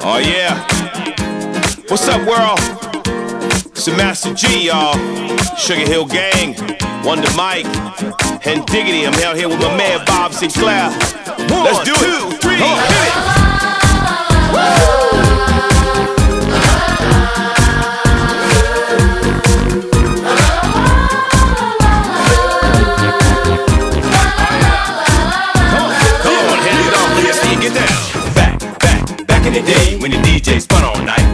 Oh yeah. What's up, world? It's the Master G, y'all. Sugar Hill Gang, Wonder Mike, and Diggity. I'm out here with my man Bob Sinclair. Let's do it. 2, 3, hit it. In the day when the DJ spun all night,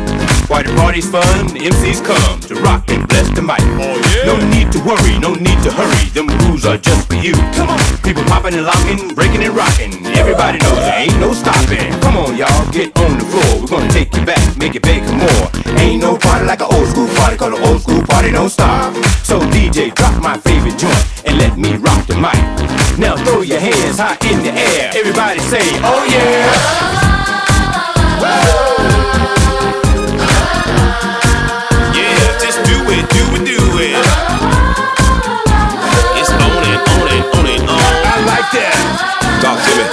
why the party's fun, the MCs come to rock and bless the mic. Oh, yeah. No need to worry, no need to hurry, them rules are just for you. Come on, people popping and locking, breaking and rocking. Everybody knows there ain't no stopping. Come on, y'all, get on the floor. We're gonna take you back, make it big and more. Ain't no party like an old school party, cause an old school party don't stop. So DJ, drop my favorite joint and let me rock the mic. Now throw your hands high in the air. Everybody say, oh yeah. Yeah, just do it, do it, do it. It's on it, on it, on it, on. I like that. Talk to me.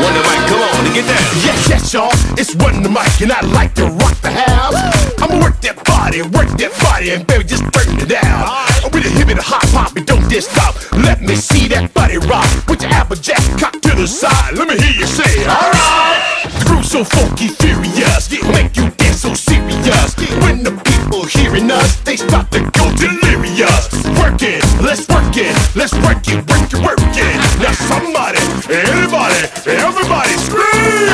Wonder Mike, come on and get down. Yes, y'all. It's Wonder Mike, and I like to rock the house. I'ma work that body, and baby, just turn it down. With a hip and a hop, pop, and don't just stop. Let me see that body rock. With your applejack cocked to the side. Let me hear you say, alright. The groove's so funky, furious, make you dance so serious. When the people hearing us, they start to go delirious. Work it, let's work it, let's work it, work it, work it. Now somebody, anybody, everybody scream!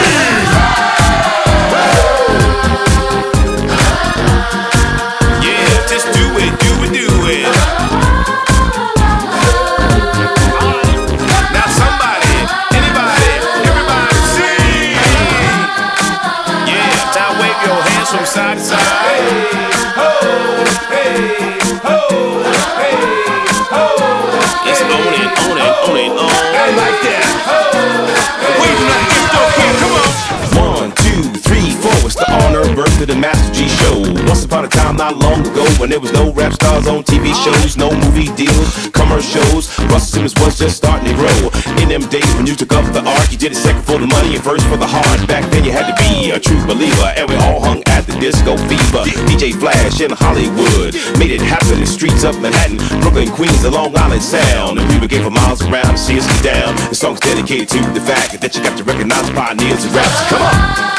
Yeah, just do it, do it, do it. Now somebody, anybody, everybody sing. Yeah, now wave your hands from side to side. Hey, ho, hey, ho, hey, ho. It's on it, on it, on it, on. I like that. Wave like this, don't care, come on. 1, 2, 3, 4. It's the honor birth of the Master G Show. Once upon a time, not long ago, when there was no rap stars on TV shows, no movie deals, commercials. Russell Simmons was just starting to grow. In them days when you took up the arc, you did it second for the money and first for the heart. Back then you had to be a true believer, and we all hung at the Disco Fever. DJ Flash in Hollywood made it happen in the streets of Manhattan, Brooklyn, Queens, the Long Island Sound. And people came for miles around to see us get down. The song's dedicated to the fact that you got to recognize pioneers and raps. Come on!